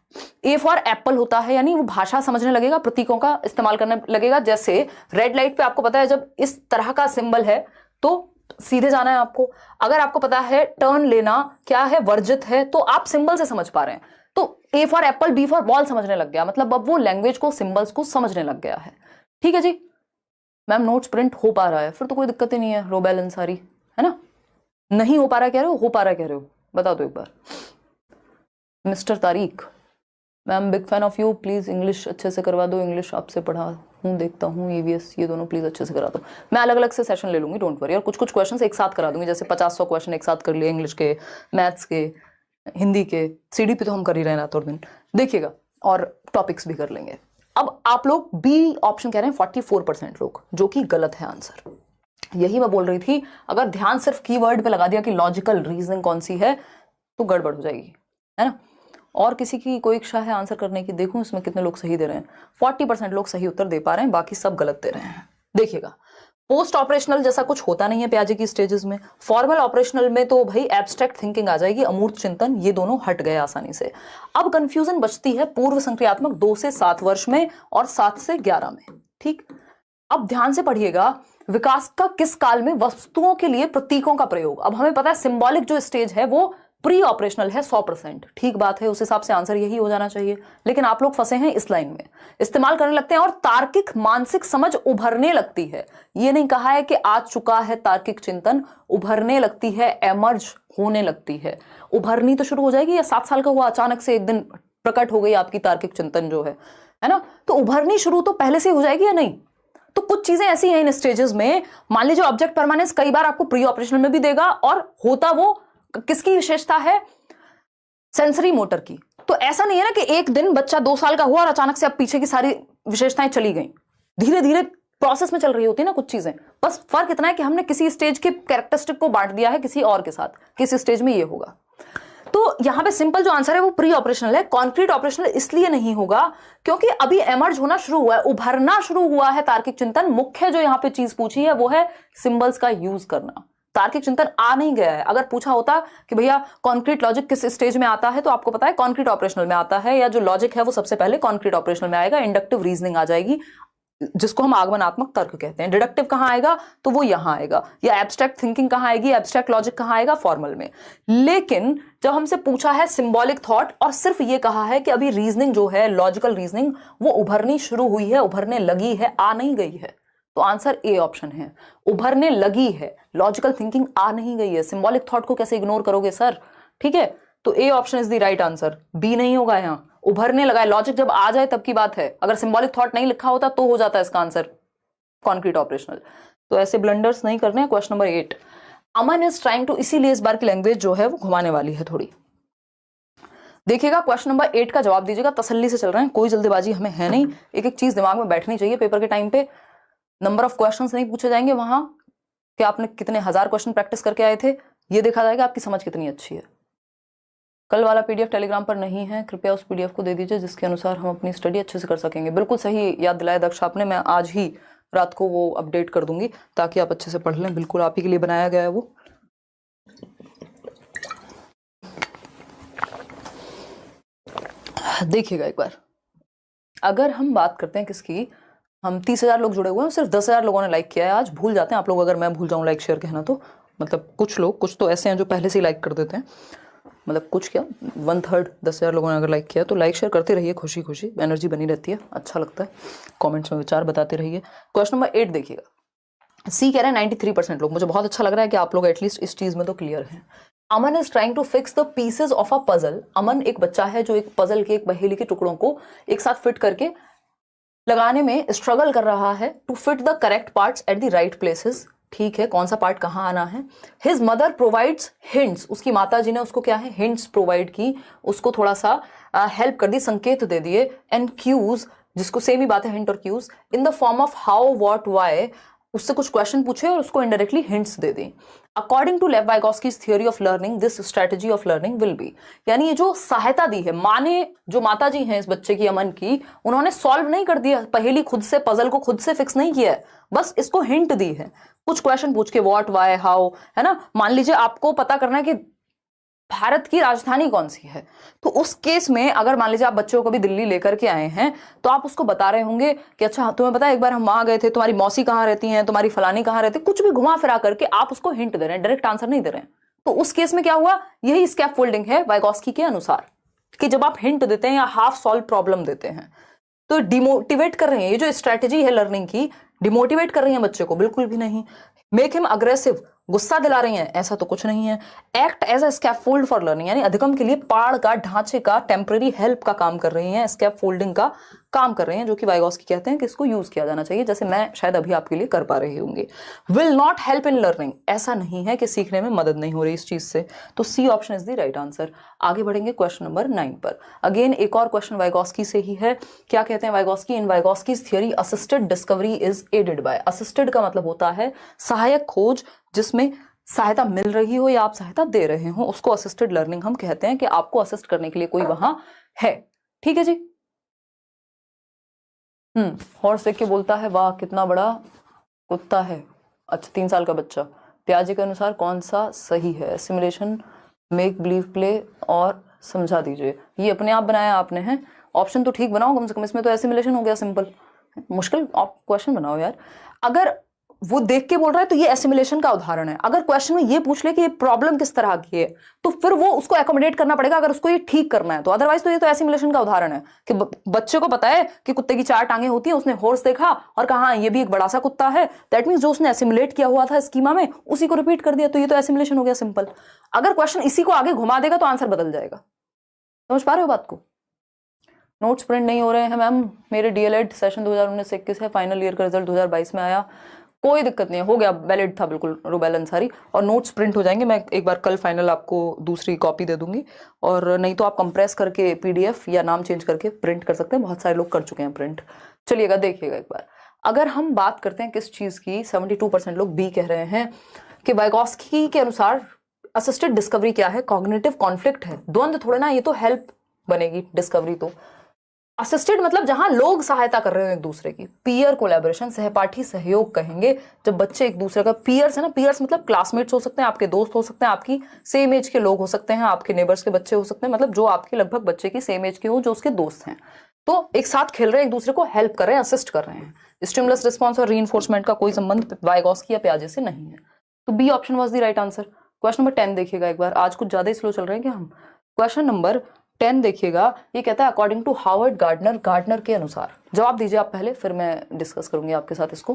ए फॉर एप्पल होता है, यानी वो भाषा समझने लगेगा, प्रतीकों का इस्तेमाल करने लगेगा। जैसे रेड लाइट पे आपको पता है जब इस तरह का सिंबल है तो सीधे जाना है आपको। अगर आपको पता है टर्न लेना क्या है, वर्जित है, तो आप सिंबल से समझ पा रहे हैं। तो A for apple, B for ball समझने लग गया, मतलब अब वो लैंग्वेज को, सिंबल्स को समझने लग गया है। ठीक है जी मैम, नोट्स प्रिंट हो पा रहा है, फिर तो कोई दिक्कत ही नहीं है। रो बैलेंस सारी है ना, नहीं हो पा रहा कह रहे हो, हो पा रहा कह रहे हो, बता दो एक बार। Mister Tariq, ma'am big fan of you, please English अच्छे से करवा दो, इंग्लिश आपसे पढ़ा हूँ, देखता हूँ, ईवीएस, ये दोनों प्लीज अच्छे से करा दो। मैं अलग अलग से सेशन ले लूंगी, डोंट वरी, और कुछ कुछ क्वेश्चंस एक साथ करा दूंगी, जैसे 50-100 क्वेश्चन एक साथ कर लिए, इंग्लिश के, मैथ्स के, हिंदी के, सीडीपी तो हम कर ही रहे हैं रातों दिन, देखिएगा, और टॉपिक्स भी कर लेंगे। अब आप लोग बी ऑप्शन कह रहे हैं 44% लोग, जो कि गलत है आंसर। यही मैं बोल रही थी, अगर ध्यान सिर्फ कीवर्ड पे लगा दिया कि लॉजिकल रीजनिंग कौन सी है तो गड़बड़ हो जाएगी, है ना। और किसी की कोई इच्छा है आंसर करने की, देखूं इसमें कितने लोग सही दे रहे हैं। 40% लोग सही उत्तर दे पा रहे हैं, बाकी सब गलत दे रहे हैं। देखिएगा, पोस्ट ऑपरेशनल जैसा कुछ होता नहीं है प्याजे की स्टेजेस में। फॉर्मल ऑपरेशनल में तो भाई एब्स्ट्रैक्ट थिंकिंग आ जाएगी, अमूर्त चिंतन, ये दोनों हट गए आसानी से। अब कंफ्यूजन बचती है पूर्व संक्रियात्मक 2 से 7 वर्ष में और 7 से 11 में। ठीक, अब ध्यान से पढ़िएगा, विकास का किस काल में वस्तुओं के लिए प्रतीकों का प्रयोग। अब हमें पता है सिंबॉलिक जो स्टेज है वो प्री ऑपरेशनल है 100%। ठीक बात है, उस हिसाब से आंसर यही हो जाना चाहिए, लेकिन आप लोग फंसे हैं इस लाइन में, इस्तेमाल करने लगते हैं और तार्किक मानसिक समझ उभरने लगती है। ये नहीं कहा है कि आ चुका है तार्किक चिंतन, उभरने लगती है, एमर्ज होने लगती है। उभरनी तो शुरू हो जाएगी, या 7 साल का हुआ अचानक से एक दिन प्रकट हो गई आपकी तार्किक चिंतन जो है ना, तो उभरनी शुरू तो पहले से हो जाएगी या नहीं? तो कुछ चीजें ऐसी हैं इन स्टेजेस में, मान लीजिए ऑब्जेक्ट परमानेंस कई बार आपको प्री ऑपरेशनल में भी देगा, और होता वो किसकी विशेषता है? सेंसरी मोटर की। तो ऐसा नहीं है ना कि एक दिन बच्चा 2 साल का हुआ और अचानक से अब पीछे की सारी विशेषताएं चली गई। धीरे धीरे प्रोसेस में चल रही होती है ना कुछ चीजें, बस फर्क इतना है कि हमने किसी स्टेज के कैरेक्टरिस्टिक को बांट दिया है किसी और के साथ, किस स्टेज में ये होगा। तो यहां पे सिंपल जो आंसर है वो प्री ऑपरेशनल है। कॉन्क्रीट ऑपरेशनल इसलिए नहीं होगा क्योंकि अभी एमर्ज होना शुरू हुआ है, उभरना शुरू हुआ है तार्किक चिंतन। मुख्य जो यहां पे चीज पूछी है वो है सिंबल्स का यूज करना। तार्किक चिंतन आ नहीं गया है। अगर पूछा होता कि भैया कॉन्क्रीट लॉजिक किस स्टेज में आता है, तो आपको पता है कॉन्क्रीट ऑपरेशनल में आता है, या जो लॉजिक है वो सबसे पहले कॉन्क्रीट ऑपरेशनल में आएगा, इंडक्टिव रीजनिंग आ जाएगी, जिसको हम आगमनात्मक तर्क कहते हैं। डिडक्टिव कहां आएगा? तो वो यहां आएगा। या एब्स्ट्रैक्ट थिंकिंग कहां आएगी? एब्स्ट्रैक्ट लॉजिक कहां आएगा? फॉर्मल में। लेकिन जब हमसे पूछा है सिंबॉलिक थॉट और सिर्फ ये कहा है कि अभी रीजनिंग जो है, लॉजिकल रीजनिंग, वो उभरनी शुरू हुई है, उभरने लगी है, आ नहीं गई है, तो आंसर ए ऑप्शन है। उभरने लगी है, लॉजिकल थिंकिंग आ नहीं गई है। सिंबॉलिक थॉट को कैसे इग्नोर करोगे सर? ठीक है, तो A option is the right answer, B नहीं होगा यहां। उभरने लगा है, लॉजिक जब आ जाए तब की बात है। अगर सिंबॉलिक थॉट नहीं लिखा होता तो हो जाता है इसका आंसर कॉन्क्रीट ऑपरेशनल। तो ऐसे ब्लंडर्स नहीं करने। Question number 8, Aman is trying to, इसीलिए इस बार की लैंग्वेज जो है वो घुमाने वाली है थोड़ी। देखिएगा क्वेश्चन नंबर 8 का जवाब दीजिएगा, तसल्ली से चल रहे हैं, कोई जल्दीबाजी हमें है नहीं। एक एक चीज दिमाग में बैठनी चाहिए पेपर के टाइम पे। नंबर ऑफ क्वेश्चंस नहीं पूछे जाएंगे वहां कि आपने कितने हजार क्वेश्चन प्रैक्टिस करके आए थे, ये देखा जाएगा आपकी समझ कितनी अच्छी है। कल वाला पीडीएफ टेलीग्राम पर नहीं है, कृपया उस पीडीएफ को दे दीजिए जिसके अनुसार हम अपनी स्टडी अच्छे से कर सकेंगे। बिल्कुल सही याद दिलाया दक्ष आपने, मैं आज ही रात को वो अपडेट कर दूंगी ताकि आप अच्छे से पढ़ लें। बिल्कुल आप ही के लिए बनाया गया है वो। देखिएगा एक बार, अगर हम बात करते हैं किसकी, हम 30,000 लोग जुड़े हुए हैं, सिर्फ 10,000 लोगों ने लाइक किया है आज। भूल जाते हैं आप लोग, अगर मैं भूल जाऊं लाइक शेयर कहना तो, मतलब कुछ लोग, कुछ तो ऐसे हैं जो पहले से ही लाइक कर देते हैं, मतलब कुछ क्या 1/3 10,000 लोगों ने अगर लाइक किया तो लाइक शेयर करते रहिए, खुशी खुशी एनर्जी बनी रहती है, अच्छा लगता है। कमेंट्स में विचार बताते रहिए। क्वेश्चन नंबर 8 देखिएगा, सी कह रहे हैं 93% लोग। मुझे बहुत अच्छा लग रहा है कि आप लोग एटलीस्ट इस चीज में तो क्लियर हैं। Aman is trying to fix the pieces of a puzzle. Aman एक बच्चा है जो एक पजल के, एक पहेली के टुकड़ों को एक साथ फिट करके लगाने में स्ट्रगल कर रहा है। To fit the correct parts at the right places. ठीक है, कौन सा पार्ट कहाँ आना है। हिज मदर प्रोवाइड्स हिंट्स, उसकी माता जी ने उसको क्या है, हिंट्स प्रोवाइड की, उसको थोड़ा सा हेल्प कर दी, संकेत दे दिए। एंड क्यूज, जिसको सेम ही बात है हिंट और cues, in the form of how, what, why, उससे कुछ क्वेश्चन पूछे और उसको इनडायरेक्टली हिंट्स दे दी। According to Lev Vygotsky's theory of learning, this strategy of learning will be, यानी ये जो सहायता दी है माँ ने, जो माता जी हैं इस बच्चे की, अमन की, उन्होंने सॉल्व नहीं कर दिया पहेली खुद से, पजल को खुद से फिक्स नहीं किया है, बस इसको हिंट दी है कुछ क्वेश्चन पूछ के, व्हाट, व्हाई, हाउ, है ना। मान लीजिए आपको पता करना है कि भारत की राजधानी कौन सी है, तो उस केस में अगर मान लीजिए आप बच्चों को भी दिल्ली लेकर के आए हैं, तो आप उसको बता रहे होंगे कि अच्छा तुम्हें पता है एक बार हम वहां गए थे, तुम्हारी मौसी कहाँ रहती हैं, तुम्हारी फलानी कहाँ रहती है, कुछ भी घुमा फिरा करके आप उसको हिंट दे रहे हैं, डायरेक्ट आंसर नहीं दे रहे हैं। तो उस केस में क्या हुआ, यही स्कैफोल्डिंग है वाइगोस्की के अनुसार, कि जब आप हिंट देते हैं या हाफ सॉल्व प्रॉब्लम देते हैं तो डिमोटिवेट कर रहे हैं। ये जो स्ट्रेटेजी है लर्निंग की, डिमोटिवेट कर रही है बच्चे को, बिल्कुल भी नहीं। मेक हिम अग्रेसिव, गुस्सा दिला रही हैं, ऐसा तो कुछ नहीं है। Act as a scaffold for learning, यानी अधिगम के लिए पाड़ का, ढांचे का, टेम्पररी हेल्प का काम कर रही हैं, स्कैफोल्डिंग का काम कर रहे हैं, जो कि वाइगोस्की कहते हैं कि इसको यूज किया जाना चाहिए, जैसे मैं शायद अभी आपके लिए कर पा रहे होंगे। Will not help in learning, ऐसा नहीं है कि सीखने में मदद नहीं हो रही इस चीज से, तो C option is the right answer. आगे बढ़ेंगे क्वेश्चन नंबर 9 पर। अगेन एक और क्वेश्चन वाइगोस्की से ही है। क्या कहते हैं Vygotsky, in Vygotsky's theory assisted discovery is aided by. Assisted का मतलब होता है सहायक खोज, जिसमें सहायता मिल रही हो या आप सहायता दे रहे हो, उसको असिस्टेड लर्निंग हम कहते हैं, कि आपको असिस्ट करने के लिए कोई वहां है। ठीक है जी। हॉर्स देख के बोलता है वाह कितना बड़ा कुत्ता है। अच्छा, 3 साल का बच्चा। प्याजे के अनुसार कौन सा सही है, सिमुलेशन, मेक बिलीव प्ले और समझा दीजिए। ये अपने आप बनाया आपने है, ऑप्शन तो ठीक बनाओ कम से कम, इसमें तो सिमुलेशन हो गया सिंपल, मुश्किल आप क्वेश्चन बनाओ यार। अगर वो देख के बोल रहा है तो ये एसिमिलेशन का उदाहरण है। अगर क्वेश्चन में ये पूछ ले कि ये प्रॉब्लम किस तरह की है तो फिर वो उसको एकोमोडेट करना पड़ेगा अगर उसको ये ठीक करना है तो, अदरवाइज तो ये तो एसिमिलेशन का उदाहरण है कि बच्चे को पता है कि कुत्ते की 4 टांगे होती हैं, उसने हॉर्स देखा और कहा हाँ ये भी एक बड़ा सा कुत्ता है, दैट मीन्स जो उसने एसिमिलेट किया हुआ था स्कीमा में उसी को रिपीट कर दिया, तो ये तो एसिमिलेशन हो गया सिंपल। अगर क्वेश्चन इसी को आगे घुमा देगा तो आंसर बदल जाएगा। समझ पा रहे हो बात को? नोट्स प्रिंट नहीं हो रहे हैं मैम, मेरे डीएलएड सेशन 2019-21 है, फाइनल ईयर का रिजल्ट 2022 में आया, कोई दिक्कत नहीं है, हो गया, वैलिड था बिल्कुल रुबेल अंसारी, और नोट्स प्रिंट हो जाएंगे। मैं एक बार कल फाइनल आपको दूसरी कॉपी दे दूंगी, और नहीं तो आप कंप्रेस करके पीडीएफ या नाम चेंज करके प्रिंट कर सकते हैं, बहुत सारे लोग कर चुके हैं प्रिंट। चलिएगा देखिएगा एक बार, अगर हम बात करते हैं किस चीज़ की, 72% लोग बी कह रहे हैं कि वाइगोस्की के अनुसार असिस्टेड डिस्कवरी क्या है, कॉग्निटिव कॉन्फ्लिक्ट है, द्वंद्व थोड़े ना, ये तो हेल्प बनेगी डिस्कवरी। तो असिस्टेड मतलब जहां लोग सहायता कर रहे हो एक दूसरे की, पीयर कोलैबोरेशन, सहपाठी सहयोग कहेंगे जब बच्चे एक दूसरे का, पीयर्स है ना, पीयर्स मतलब क्लासमेट्स हो सकते हैं, आपके दोस्त हो सकते हैं, आपकी सेम एज के लोग हो सकते हैं, आपके नेबर्स के बच्चे हो सकते हैं, मतलब जो आपके लगभग बच्चे की सेम एज के हो, जो उसके दोस्त हैं, तो एक साथ खेल रहे हैं, एक दूसरे को हेल्प कर रहे हैं, असिस्ट कर रहे हैं। स्टिमुलस रिस्पॉन्स और रीइंफोर्समेंट का कोई संबंध वाइगोस्की या पियाजे से नहीं है, तो B option was the right answer. Question number 10 देखिएगा एक बार, आज कुछ ज्यादा ही स्लो चल रहे हैं क्या हम। क्वेश्चन नंबर 10 देखिएगा, ये कहता है according to Howard Gardner, Gardner के अनुसार, जवाब दीजिए आप पहले, फिर मैं डिस्कस करूंगी आपके साथ इसको,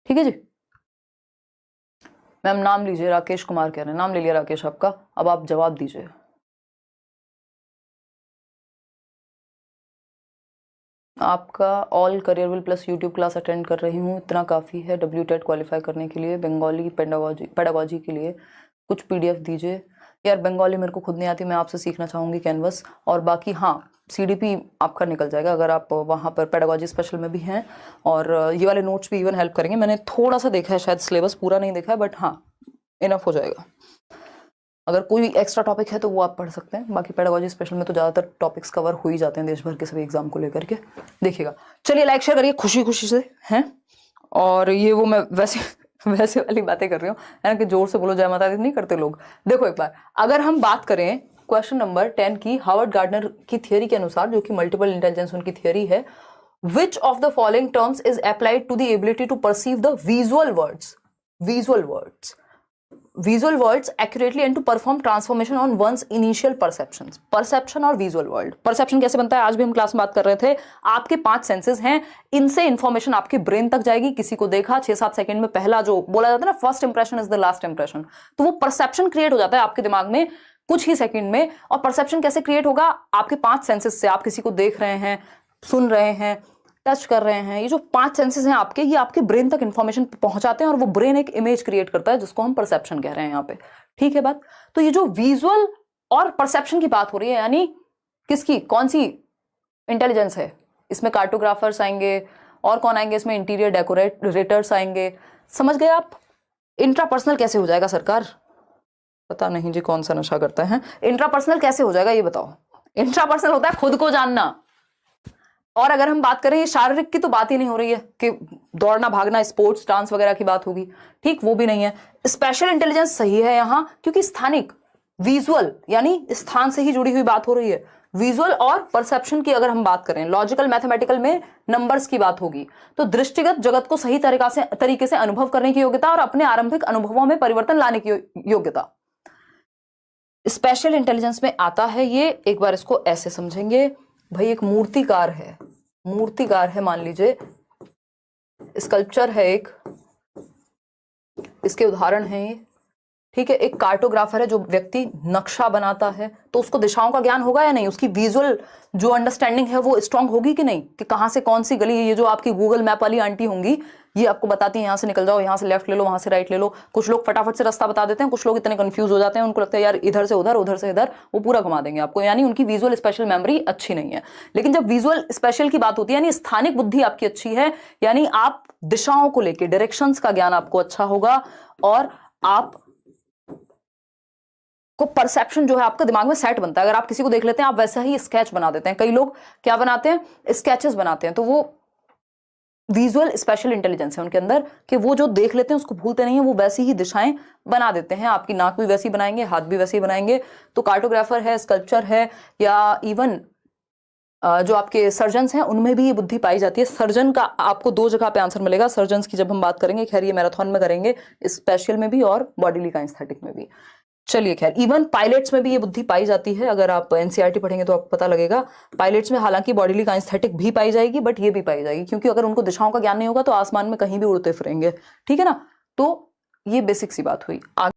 ठीक है जी। मैम नाम लीजिए, राकेश कुमार कह रहे हैं, नाम ले लिया राकेश आपका, अब आप जवाब दीजिए। आपका all career will plus YouTube class attend कर रही हूँ, इतना काफ़ी है WTET क्वालिफाई करने के लिए, बंगाली पेडागोजी के लिए कुछ PDF दीजिए। यार बंगाली मेरे को खुद नहीं आती, मैं आपसे सीखना चाहूँगी कैनवस, और बाकी हाँ CDP आपका निकल जाएगा अगर आप वहाँ पर पेडागोजी स्पेशल में भी हैं, और ये वाले नोट्स भी इवन हेल्प करेंगे। मैंने थोड़ा सा देखा है, शायद सिलेबस पूरा नहीं देखा है, बट हाँ इनफ हो जाएगा। अगर कोई एक्स्ट्रा टॉपिक है तो वो आप पढ़ सकते हैं, बाकी पेडागोजी स्पेशल में तो ज़्यादातर टॉपिक्स कवर हो ही जाते हैं देश भर के सभी एग्जाम को लेकर के। देखिएगा, चलिए लाइक शेयर करिए खुशी खुशी से हैं, और ये वो मैं वैसे वाली बातें कर रही हूँ है ना, कि जोर से बोलो जय माता दी नहीं करते लोग। देखो एक बार, अगर हम बात करें क्वेश्चन नंबर 10 की, हावर्ड गार्डनर की थियरी के अनुसार, जो कि मल्टीपल इंटेलिजेंस उनकी थियरी है, which of the following terms is applied to the ability to perceive the visual words, visual words accurately and to perform transformation on one's initial perceptions। perception और visual world, perception कैसे बनता है आज भी हम क्लास में बात कर रहे थे। आपके 5 सेंसेस हैं, इनसे इंफॉर्मेशन आपके ब्रेन तक जाएगी, किसी को देखा 6-7 सेकंड में, पहला जो बोला जाता है ना, first impression is the last impression, तो वो परसेप्शन क्रिएट हो जाता है आपके दिमाग में कुछ ही सेकंड में। और परसेप्शन कैसे क्रिएट होगा, आपके 5 सेंसेस से, आप किसी को देख रहे हैं, सुन रहे हैं, टच कर रहे हैं, ये जो 5 सेंसेस हैं आपके, ये आपके ब्रेन तक इंफॉर्मेशन पहुंचाते हैं, और वो ब्रेन एक इमेज क्रिएट करता है जिसको हम परसेप्शन कह रहे हैं यहाँ पे, ठीक है बात। तो ये जो विजुअल और परसेप्शन की बात हो रही है, यानी किसकी, कौन सी इंटेलिजेंस है इसमें, कार्टोग्राफर्स आएंगे, और कौन आएंगे इसमें, इंटीरियर डेकोरेटर्स आएंगे, समझ गए आप। इंट्रापर्सनल कैसे हो जाएगा सरकार, पता नहीं जी कौन सा नशा करता है, इंट्रापर्सनल कैसे हो जाएगा ये बताओ। इंट्रापर्सनल होता है खुद को जानना, और अगर हम बात करें शारीरिक की तो बात ही नहीं हो रही है कि दौड़ना भागना स्पोर्ट्स डांस वगैरह की बात होगी, ठीक, वो भी नहीं है। स्पेशल इंटेलिजेंस सही है यहाँ, क्योंकि स्थानिक, विजुअल यानी स्थान से ही जुड़ी हुई बात हो रही है। विजुअल और परसेप्शन की अगर हम बात करें, लॉजिकल मैथमेटिकल में नंबर्स की बात होगी, तो दृष्टिगत जगत को सही तरीके से अनुभव करने की योग्यता और अपने आरंभिक अनुभवों में परिवर्तन लाने की योग्यता स्पेशल इंटेलिजेंस में आता है। ये एक बार इसको ऐसे समझेंगे, भाई एक मूर्तिकार है मान लीजिए, स्कल्पचर है एक, इसके उदाहरण है ये, ठीक है। एक कार्टोग्राफर है, जो व्यक्ति नक्शा बनाता है, तो उसको दिशाओं का ज्ञान होगा या नहीं, उसकी विजुअल जो अंडरस्टैंडिंग है वो स्ट्रांग होगी कि नहीं, कि कहाँ से कौन सी गली है। ये जो आपकी गूगल मैप वाली आंटी होंगी, ये आपको बताती है यहाँ से निकल जाओ, यहाँ से लेफ्ट ले लो, वहां से राइट ले लो। कुछ लोग फटाफट से रास्ता बता देते हैं, कुछ लोग इतने कंफ्यूज हो जाते हैं, उनको लगता है यार इधर से उधर, उधर से इधर, वो पूरा घुमा देंगे आपको, यानी उनकी विजुअल स्पेशल मेमोरी अच्छी नहीं है। लेकिन जब विजुअल स्पेशल की बात होती है, यानी स्थानिक बुद्धि आपकी अच्छी है, यानी आप दिशाओं को लेकर, डायरेक्शंस का ज्ञान आपको अच्छा होगा, और आप को परसेप्शन जो है आपका दिमाग में सेट बनता है। अगर आप किसी को देख लेते हैं, आप वैसा ही स्केच बना देते हैं। कई लोग क्या बनाते हैं, स्केचेस बनाते हैं, तो वो विजुअल स्पेशल इंटेलिजेंस है उनके अंदर, कि वो जो देख लेते हैं उसको भूलते नहीं है, वो वैसी ही दिशाएं बना देते हैं। आपकी नाक भी वैसी बनाएंगे, हाथ भी वैसे ही बनाएंगे। तो कार्टोग्राफर है, स्कल्पचर है, या इवन जो आपके सर्जन्स हैं उनमें भी ये बुद्धि पाई जाती है। सर्जन का आपको 2 जगह पे आंसर मिलेगा, सर्जन्स की जब हम बात करेंगे, खैर ये मैराथन में करेंगे, स्पेशल में भी और बॉडीली काइनेस्थेटिक में भी। चलिए खैर, इवन पायलट्स में भी ये बुद्धि पाई जाती है। अगर आप एनसीईआरटी पढ़ेंगे तो आपको पता लगेगा, पायलट्स में हालांकि बॉडीली काइनेस्थेटिक भी पाई जाएगी, बट ये भी पाई जाएगी, क्योंकि अगर उनको दिशाओं का ज्ञान नहीं होगा तो आसमान में कहीं भी उड़ते फिरेंगे, ठीक है ना। तो ये बेसिक सी बात हुई।